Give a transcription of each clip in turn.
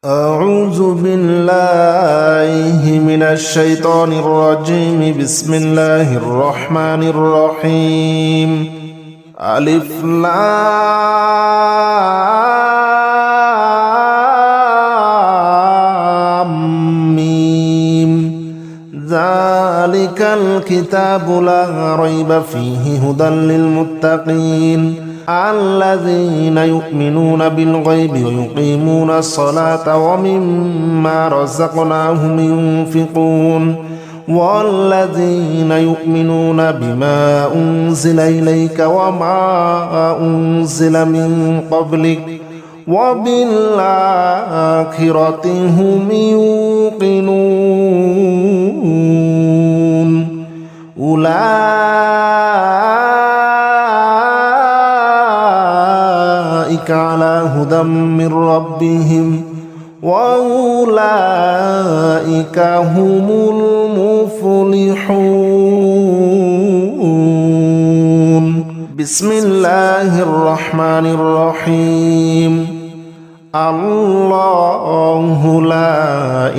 أعوذ بالله من الشيطان الرجيم. بسم الله الرحمن الرحيم. ألف لام ميم. ذلك الكتاب لا ريب فيه هدى للمتقين الذين يؤمنون بالغيب ويقيمون الصلاة ومما رزقناهم ينفقون والذين يؤمنون بما أنزل إليك وما أنزل من قبلك وبالآخرة هم يوقنون أولئك على هدى من ربهم وأولئك هم المفلحون. بسم الله الرحمن الرحيم. الله لا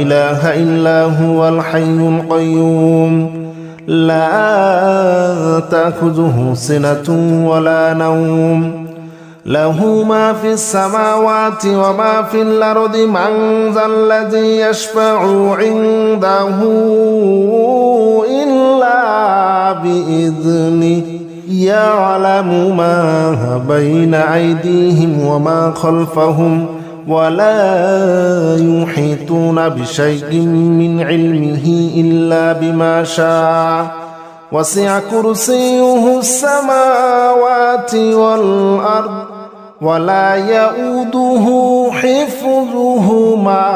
إله إلا هو الحي القيوم لا تأخذه سنة ولا نوم له ما في السماوات وما في الأرض من ذا الذي يشفع عنده إلا بإذنه يعلم ما بين أيديهم وما خلفهم ولا يحيطون بشيء من علمه إلا بما شاء وسع كرسيه السماوات والأرض ولا يؤوده حفظهما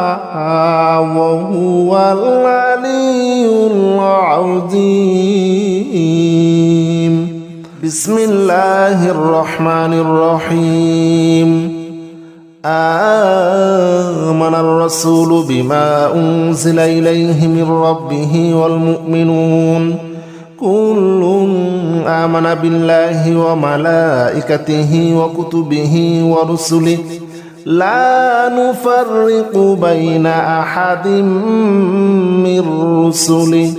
وهو العلي العظيم. بسم الله الرحمن الرحيم. آمن الرسول بما أنزل إليه من ربه والمؤمنون كل آمن بالله وملائكته وكتبه ورسله لا نفرق بين أحد من رسله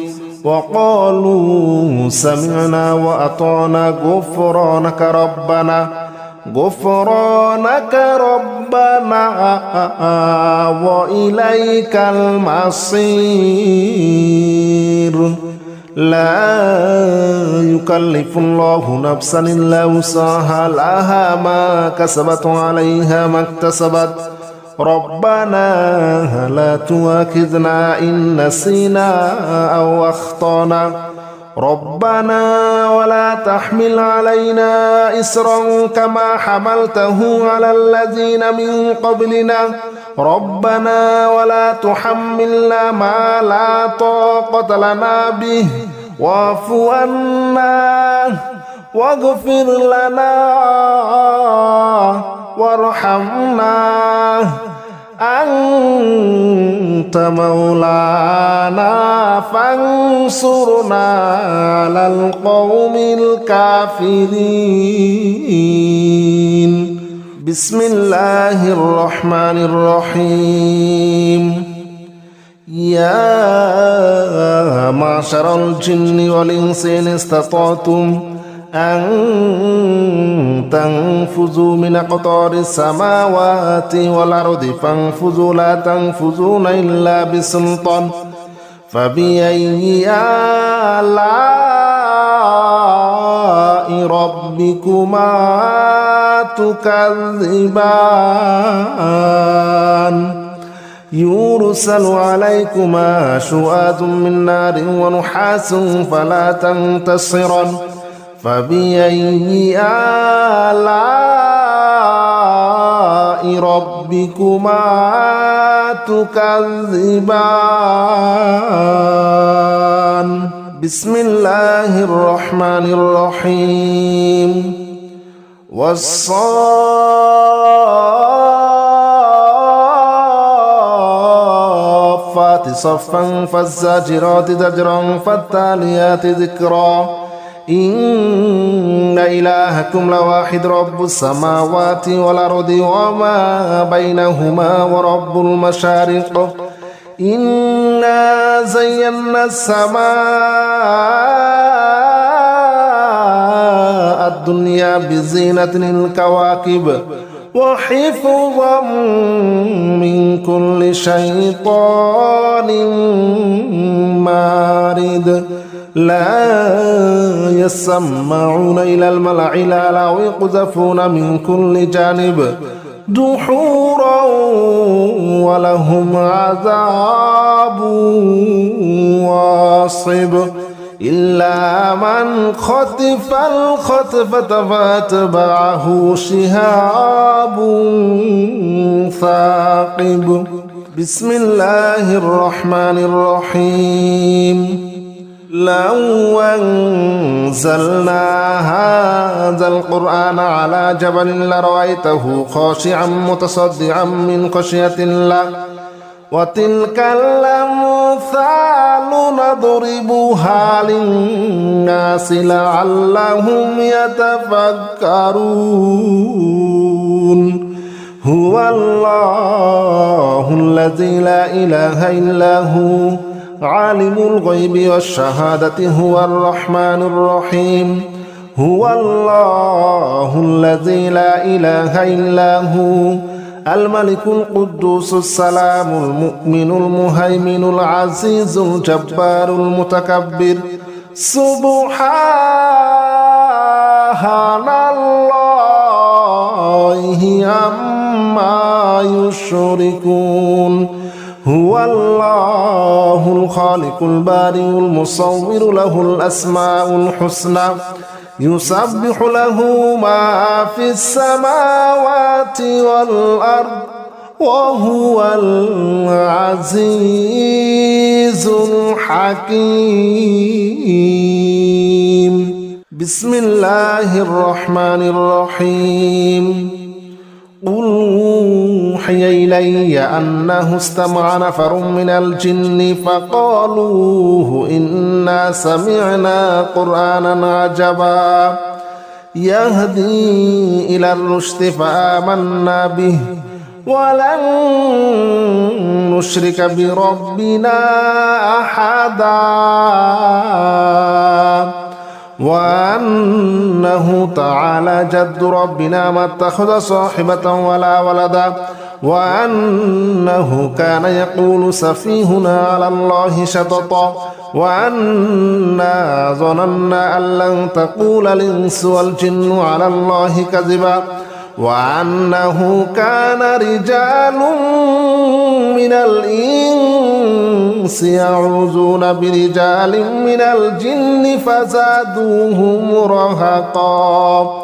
وقالوا سمعنا وأطعنا غفرانك ربنا وإليك المصير. لا يكلف الله نفسا إلا وسعها لها ما كسبت وعليها ما اكتسبت ربنا لا تؤاخذنا إن نسينا أو أخطأنا ربنا ولا تحمل علينا إصرا كما حملته على الذين من قبلنا ربنا ولا تحملنا ما لا طاقة لنا به واعف عنا واغفر لنا وارحمنا أنت مولانا فانصرنا على القوم الكافرين. بسم الله الرحمن الرحيم. يا معشر الجن والإنس إن استطعتم أن تنفذوا من أقطار السماوات والأرض فانفذوا لا تنفذون إلا بسلطان فبأي آلاء ربكما تكذبان يرسل عليكما شواظ من نار ونحاس فلا تنتصران فبأي آلاء ربكما تكذبان. بسم الله الرحمن الرحيم. والصافات صفا فالزاجرات زجرا فالتاليات ذكرا إن إلهكم لواحد رب السماوات والأرض وما بينهما ورب المشارق إنا زينا السماء الدنيا بزينة الكواكب وحفظا من كل شيطان مارد لا يسمعون إلى الملأ الأعلى ويقذفون من كل جانب دحورا ولهم عذاب واصب إلا من خطف الخطفة فاتبعه شهاب ثاقب بسم الله الرحمن الرحيم لو أنزلنا هذا القرآن على جبل لرأيته خاشعا متصدعا من خشية الله وتلك الأمثال نضربها للناس لعلهم يتفكرون هو الله الذي لا إله إلا هو عالم الغيب والشهادة هو الرحمن الرحيم هو الله الذي لا إله إلا هو الملك القدوس السلام المؤمن المهيمن العزيز الجبار المتكبر سبحان الله عما يشركون هو الله الخالق البارئ المصور له الأسماء الحسنى يسبح له ما في السماوات والأرض وهو العزيز الحكيم بسم الله الرحمن الرحيم قل أوحي إلي أنه استمع نفر من الجن فقالوا إنا سمعنا قرآنا عجبا يهدي إلى الرشد فآمنا به ولن نشرك بربنا أحدا وأنه تعالى جد ربنا ما اتخذ صاحبة ولا ولدا وأنه كان يقول سفيهنا على الله شططا وأنا ظننا أن لن تقول الإنس والجن على الله كذبا وأنه كان رجال من الإنس يعوذون برجال من الجن فزادوهم رهقا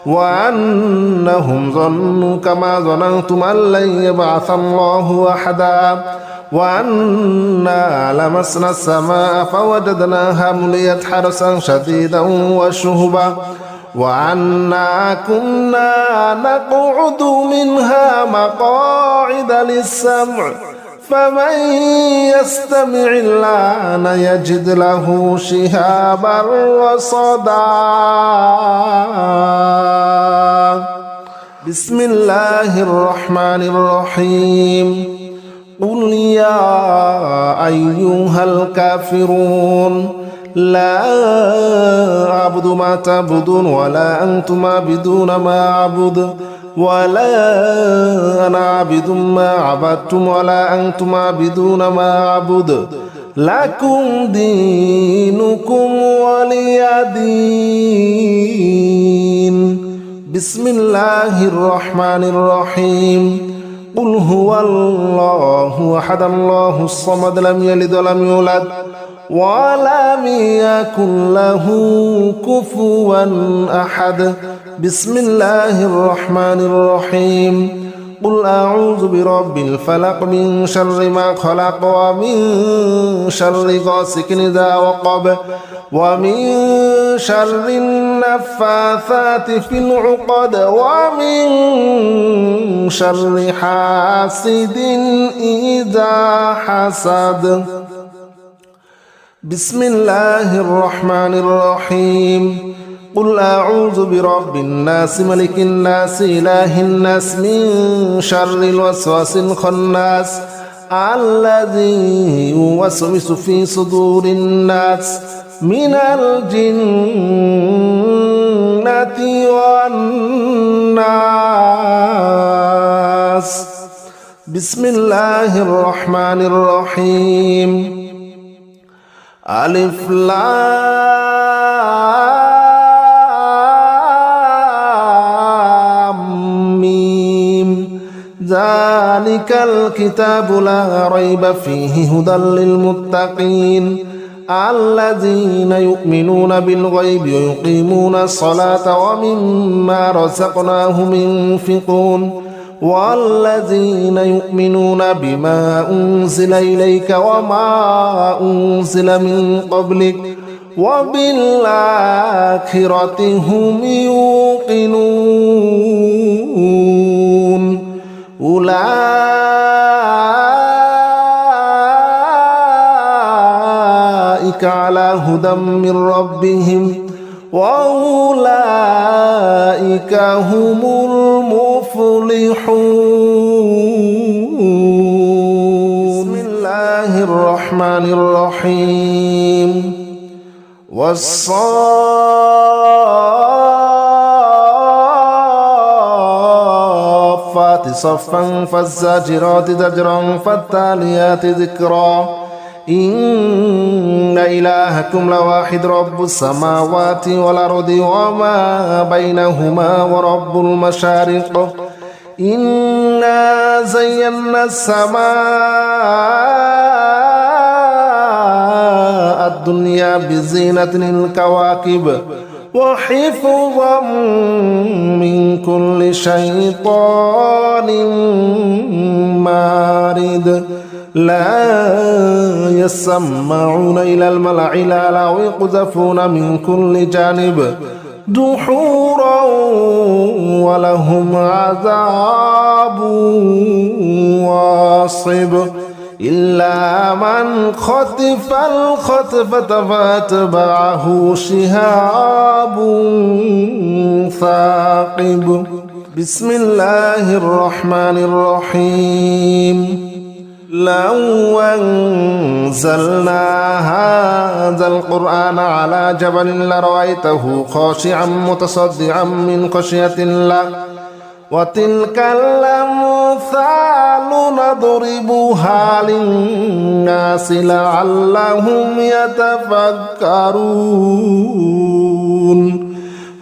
وأنهم ظنوا كما ظننتم أن لن يبعث الله أحدا وأنا لمسنا السماء فوجدناها مليت حرسا شديدا وشهبا وأنا كنا نقعد منها مقاعد للسمع فمن يستمع الآن يجد له شهابا رصدا بسم الله الرحمن الرحيم قل يا أيها الكافرون لا أعبد ما تعبدون ولا أنتم عابدون ما أعبد ولا أنا عابد ما عبدتم ولا أنتم عابدون ما أعبد لكم دينكم ولي دين بسم الله الرحمن الرحيم قل هو الله أحد الله الصمد لم يلد ولم يولد ولم يكن له كفوا أحد بسم الله الرحمن الرحيم قل أعوذ برب الفلق من شر ما خلق ومن شر غاسق إذا وقب ومن شر النفاثات في العقد ومن شر حاسد إذا حسد بسم الله الرحمن الرحيم قل أعوذ برب الناس ملك الناس إله الناس من شر الوسواس الخناس الذي يوسوس في صدور الناس من الجنة والناس بسم الله الرحمن الرحيم ألف لام ميم ذلك الكتاب لا ريب فيه هدى للمتقين الذين يؤمنون بالغيب ويقيمون الصلاة ومما رزقناهم ينفقون والذين يؤمنون بما أنزل إليك وما أنزل من قبلك وبالآخرة هم يوقنون أولئك على هدى من ربهم وأولئك هم المفلحون بسم الله الرحمن الرحيم والصافات صفا فالزاجرات زجرا فالتاليات ذكرا إن إلهكم لواحد رب السماوات والأرض وما بينهما ورب المشارق إنا زينا السماء الدنيا بزينة الكواكب وحفظا من كل شيطان مارد لا يسمعون إلى الملأ الأعلى ويقذفون من كل جانب دحورا ولهم عذاب واصب إلا من خطف الخطفة فأتبعه شهاب ثاقب بسم الله الرحمن الرحيم لو أنزلنا هذا القرآن على جبل لرأيته خاشعا متصدعا من خشية الله وتلك الأمثال نضربها للناس لعلهم يتفكرون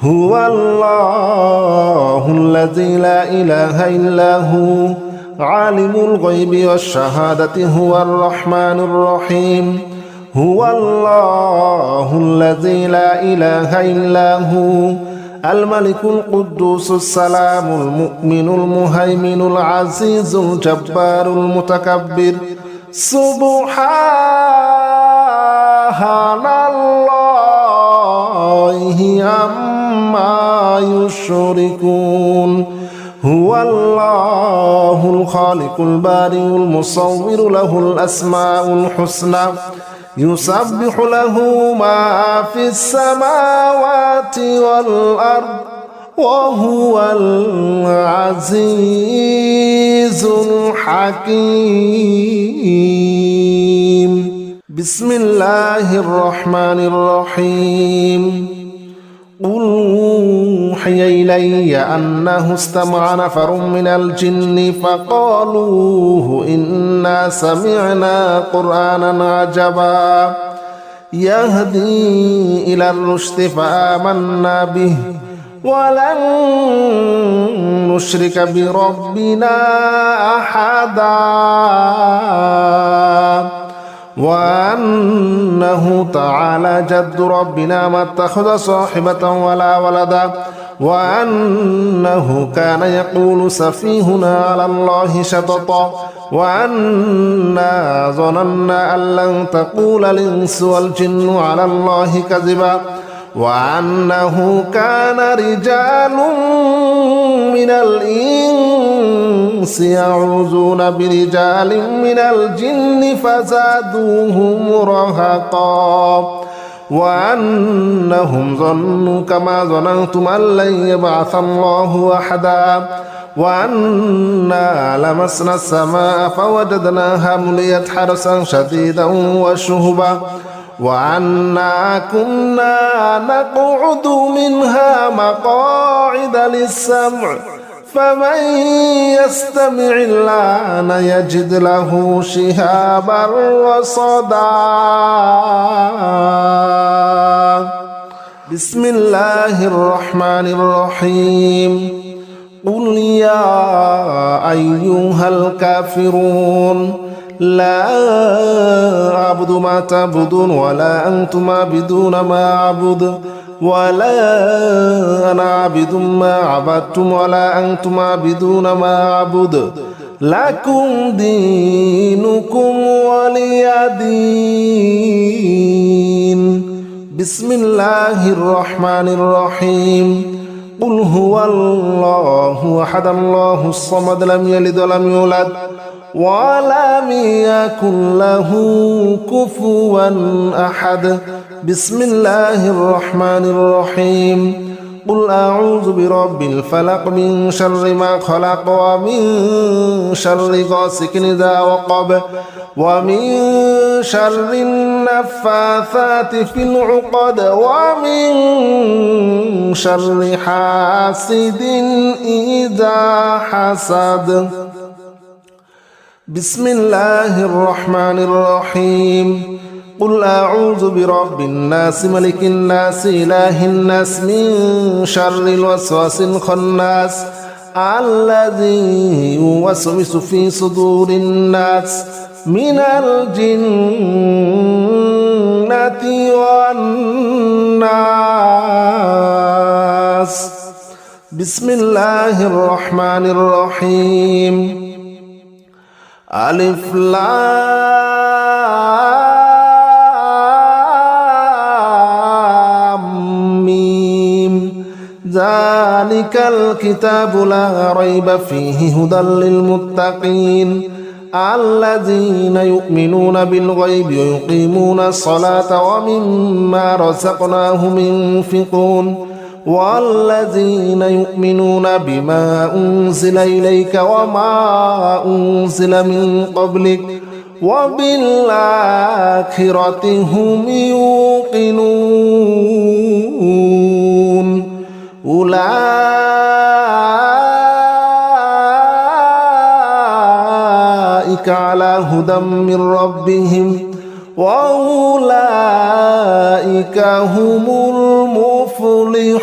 هو الله الذي لا إله إلا هو عالم الغيب والشهادة هو الرحمن الرحيم هو الله الذي لا إله إلا هو الملك القدوس السلام المؤمن المهيمن العزيز الجبار المتكبر سبحان الله عما يشركون هو الله الخالق البارئ المصور له الأسماء الحسنى يسبح له ما في السماوات والأرض وهو العزيز الحكيم بسم الله الرحمن الرحيم قل أوحي إلي أنه استمع نفر من الجن فقالوا إنا سمعنا قرآنا عجبا يهدي إلى الرشد فآمنا به ولن نشرك بربنا أحدا وأنه تعالى جد ربنا ما اتخذ صاحبة ولا ولدا وأنه كان يقول سفيهنا على الله شططا وأنا ظننا أن لن تقول الإنس والجن على الله كذبا وأنه كان رجال من الإنس يعوذون برجال من الجن فزادوهم رهقا وأنهم ظنوا كما ظننتم أن لن يبعث الله أحدا وأنا لمسنا السماء فوجدناها مليت حرسا شديدا وشهبا وأنا كنا نقعد منها مقاعد للسمع فمن يستمع الآن يجد له شهابا رصدا بسم الله الرحمن الرحيم قل يا أيها الكافرون لا أعبد ما تعبدون ولا أنتم عابدون ما أعبد ولا أنا عابد ما عبدتم ولا أنتم عابدون ما أعبد لكم دينكم ولي دين بسم الله الرحمن الرحيم قل هو الله أحد الله الصمد لم يلد ولم يولد ولم يكن له كفوا أحد بسم الله الرحمن الرحيم قل أعوذ برب الفلق من شر ما خلق ومن شر غاسق إذا وقب ومن شر النفاثات في العقد ومن شر حاسد إذا حسد بسم الله الرحمن الرحيم قل أعوذ برب الناس ملك الناس إله الناس من شر الوسواس الخناس الذي يوسوس في صدور الناس من الجنة والناس بسم الله الرحمن الرحيم ألف لام ميم ذلك الكتاب لا ريب فيه هدى للمتقين الذين يؤمنون بالغيب ويقيمون الصلاة ومما رزقناهم ينفقون والذين يؤمنون بما أنزل إليك وما أنزل من قبلك وبالآخرة هم يوقنون أولئك على هدى من ربهم وأولئك هم المفلحون